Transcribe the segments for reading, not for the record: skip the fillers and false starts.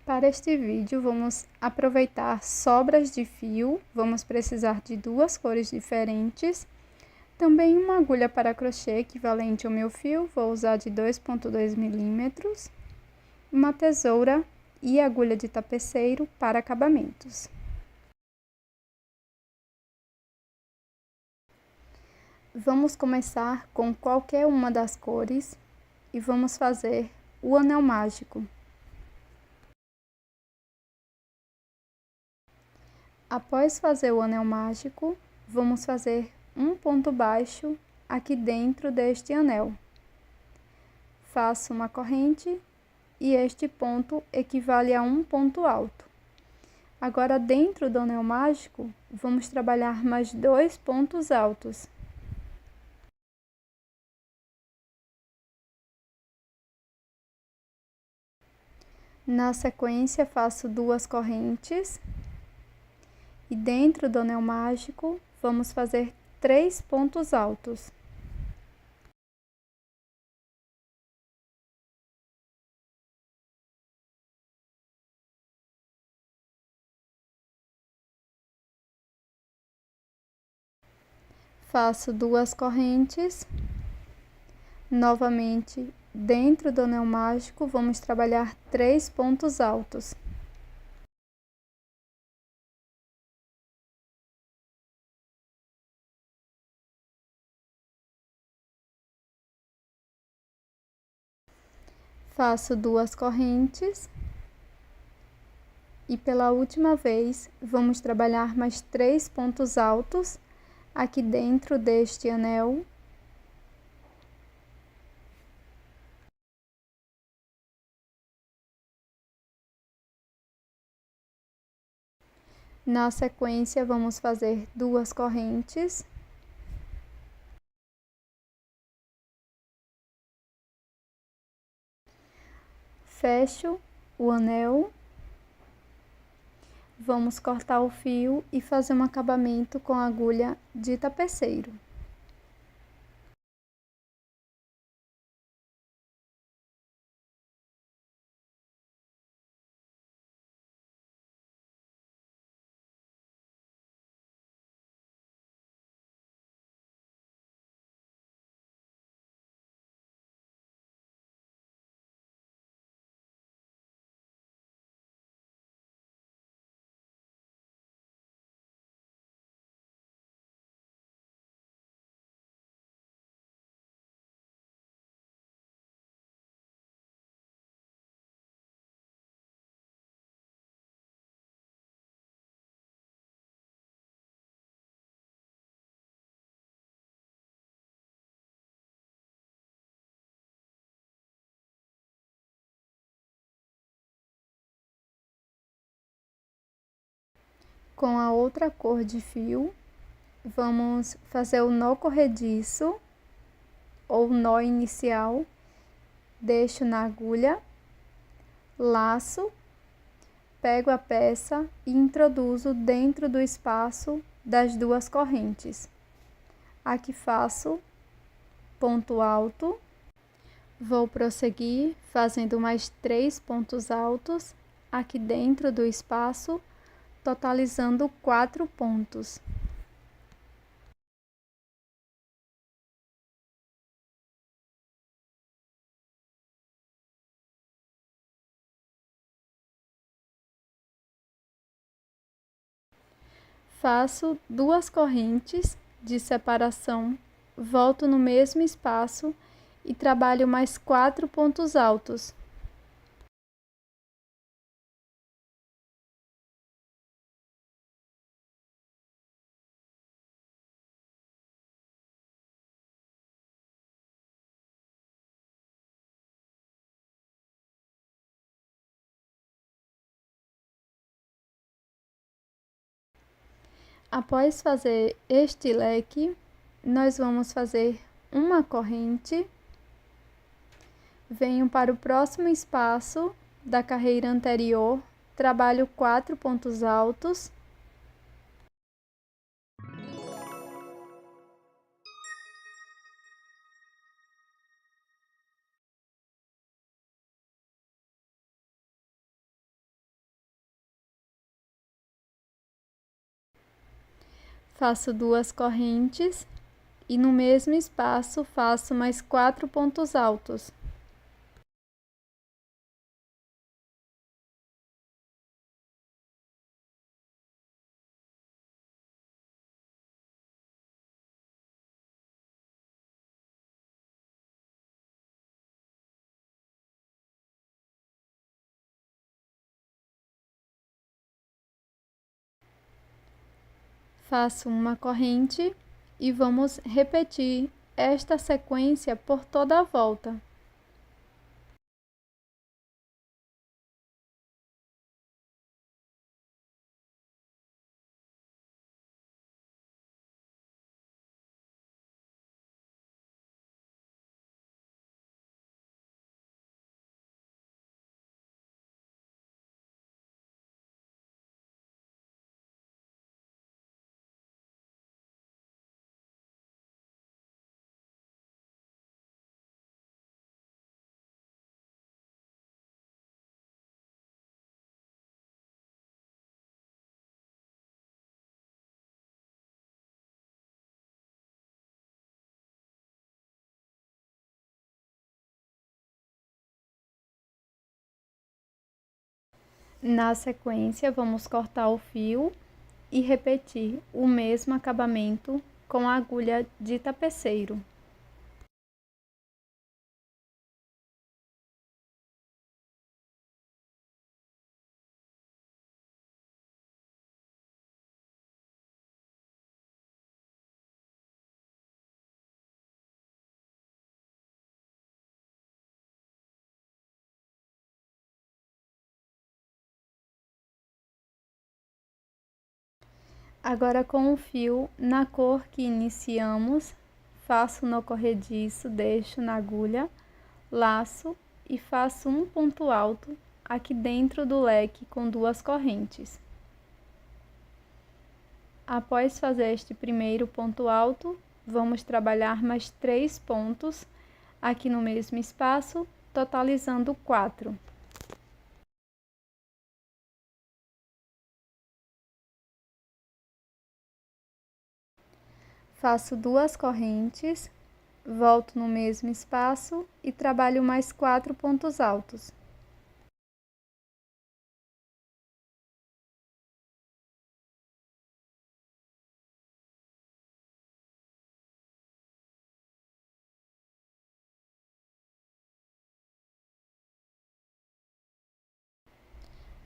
Para este vídeo, vamos aproveitar sobras de fio, vamos precisar de duas cores diferentes, também uma agulha para crochê equivalente ao meu fio, vou usar de 2,2 milímetros, uma tesoura e agulha de tapeceiro para acabamentos. Vamos começar com qualquer uma das cores e vamos fazer o anel mágico. Após fazer o anel mágico, vamos fazer um ponto baixo aqui dentro deste anel. Faço uma corrente e este ponto equivale a um ponto alto. Agora, dentro do anel mágico, vamos trabalhar mais 2 pontos altos. Na sequência, faço 2 correntes. E dentro do anel mágico, vamos fazer 3 pontos altos. Faço 2 correntes. Novamente, dentro do anel mágico, vamos trabalhar 3 pontos altos. Faço 2 correntes. E pela última vez, vamos trabalhar mais 3 pontos altos aqui dentro deste anel. Na sequência, vamos fazer 2 correntes. Fecho o anel. Vamos cortar o fio e fazer um acabamento com a agulha de tapeceiro. Com a outra cor de fio, vamos fazer o nó corrediço ou nó inicial. Deixo na agulha, laço, pego a peça e introduzo dentro do espaço das 2 correntes. Aqui faço ponto alto. Vou prosseguir fazendo mais 3 pontos altos aqui dentro do espaço, totalizando 4 pontos. Faço 2 correntes de separação, volto no mesmo espaço e trabalho mais 4 pontos altos. Após fazer este leque, nós vamos fazer uma corrente, venho para o próximo espaço da carreira anterior, trabalho 4 pontos altos, Faço 2 correntes e no mesmo espaço faço mais 4 pontos altos. Faço uma corrente e vamos repetir esta sequência por toda a volta. Na sequência, vamos cortar o fio e repetir o mesmo acabamento com a agulha de tapeceiro. Agora, com o fio na cor que iniciamos, faço nó corrediço, deixo na agulha, laço e faço um ponto alto aqui dentro do leque com 2 correntes. Após fazer este primeiro ponto alto, vamos trabalhar mais 3 pontos aqui no mesmo espaço, totalizando 4. Faço 2 correntes, volto no mesmo espaço e trabalho mais 4 pontos altos.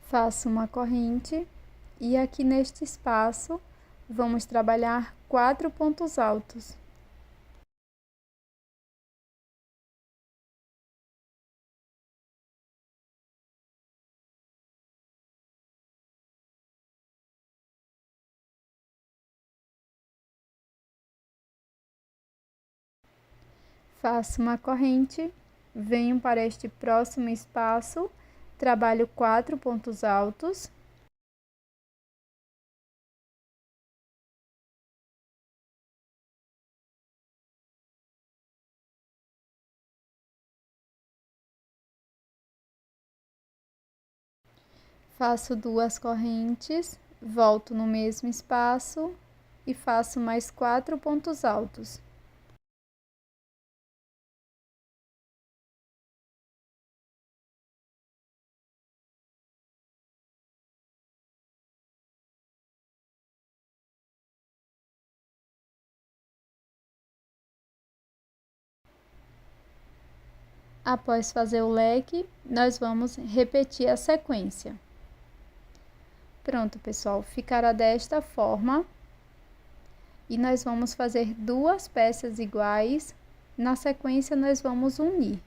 Faço uma corrente e aqui neste espaço vamos trabalhar 4 pontos altos. Faço uma corrente, venho para este próximo espaço, trabalho 4 pontos altos. Faço 2 correntes, volto no mesmo espaço e faço mais 4 pontos altos. Após fazer o leque, nós vamos repetir a sequência. Pronto, pessoal, ficará desta forma. E nós vamos fazer 2 peças iguais, na sequência nós vamos unir.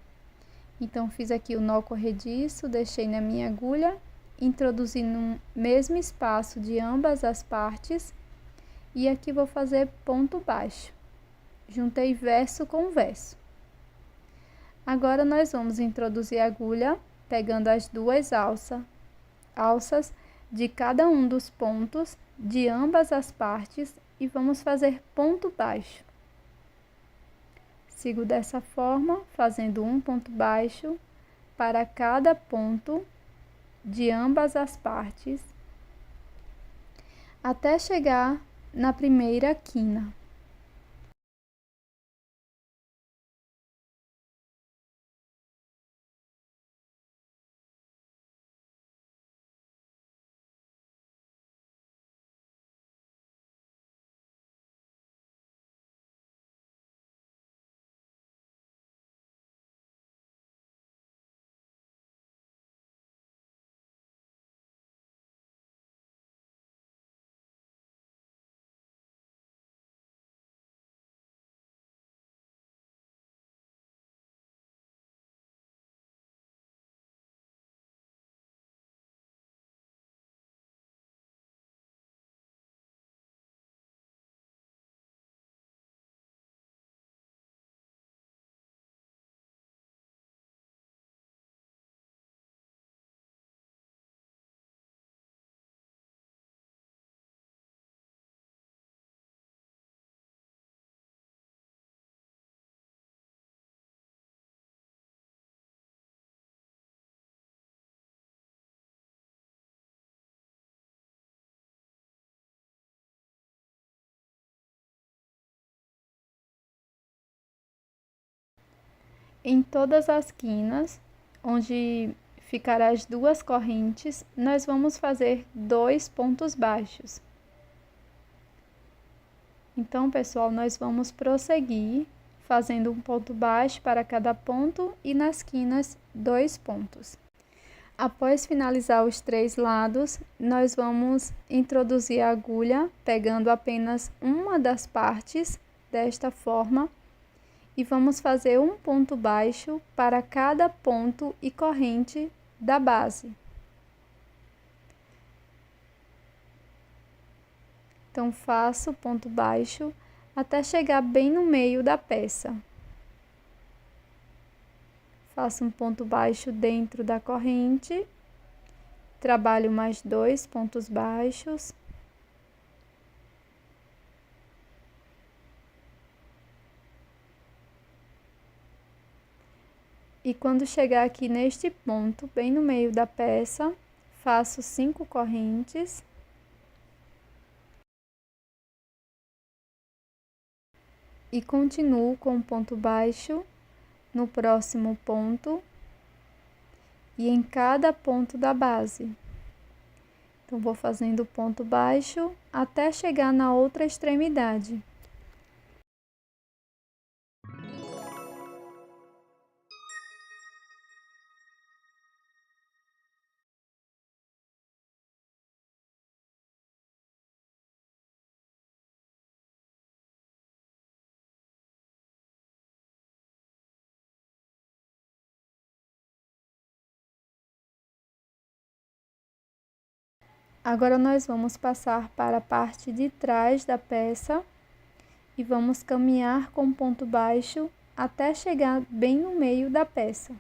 Então, fiz aqui o nó corrediço, deixei na minha agulha, introduzi no mesmo espaço de ambas as partes, e aqui vou fazer ponto baixo. Juntei verso com verso. Agora, nós vamos introduzir a agulha, pegando as 2 alças de cada um dos pontos de ambas as partes e vamos fazer ponto baixo. Sigo dessa forma, fazendo um ponto baixo para cada ponto de ambas as partes, até chegar na primeira quina. Em todas as quinas, onde ficará as duas correntes, nós vamos fazer 2 pontos baixos. Então, pessoal, nós vamos prosseguir fazendo um ponto baixo para cada ponto e nas quinas 2 pontos. Após finalizar os 3 lados, nós vamos introduzir a agulha pegando apenas uma das partes desta forma e vamos fazer um ponto baixo para cada ponto e corrente da base. Então, faço ponto baixo até chegar bem no meio da peça. Faço um ponto baixo dentro da corrente, trabalho mais 2 pontos baixos. E quando chegar aqui neste ponto, bem no meio da peça, faço 5 correntes. E continuo com um ponto baixo no próximo ponto e em cada ponto da base. Então, vou fazendo ponto baixo até chegar na outra extremidade. Agora, nós vamos passar para a parte de trás da peça e vamos caminhar com ponto baixo até chegar bem no meio da peça.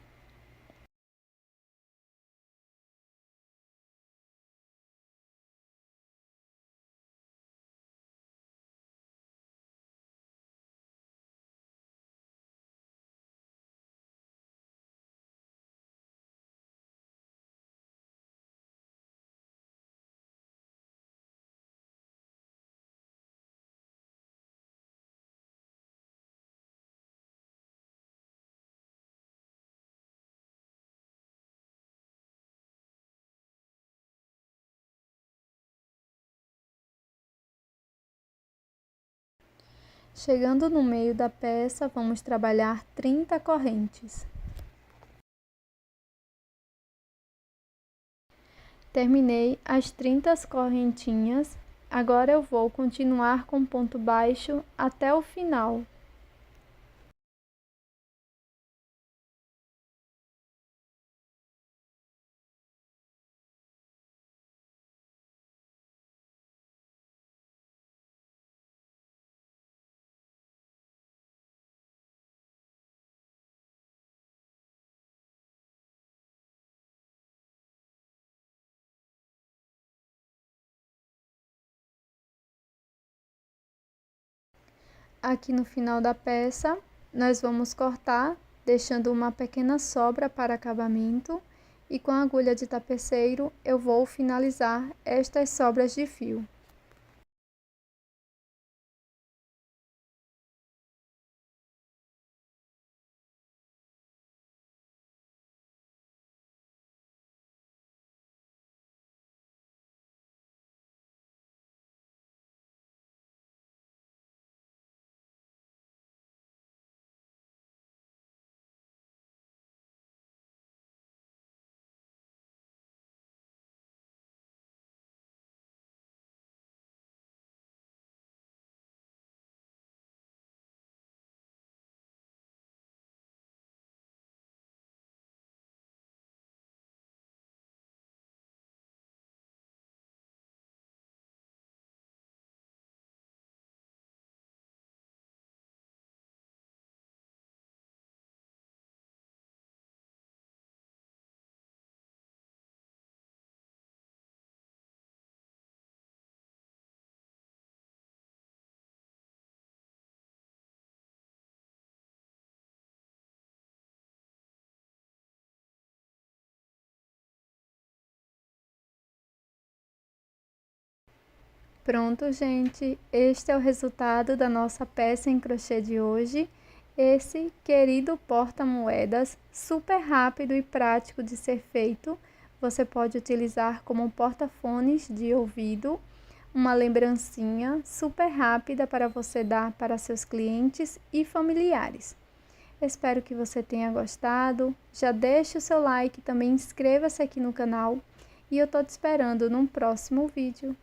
Chegando no meio da peça, vamos trabalhar 30 correntes. Terminei as 30 correntinhas, agora eu vou continuar com ponto baixo até o final. Aqui no final da peça, nós vamos cortar, deixando uma pequena sobra para acabamento, e com a agulha de tapeceiro eu vou finalizar estas sobras de fio. Pronto, gente, este é o resultado da nossa peça em crochê de hoje. Esse querido porta-moedas, super rápido e prático de ser feito. Você pode utilizar como um porta-fones de ouvido, uma lembrancinha super rápida para você dar para seus clientes e familiares. Espero que você tenha gostado. Já deixe o seu like, também inscreva-se aqui no canal e eu tô te esperando num próximo vídeo.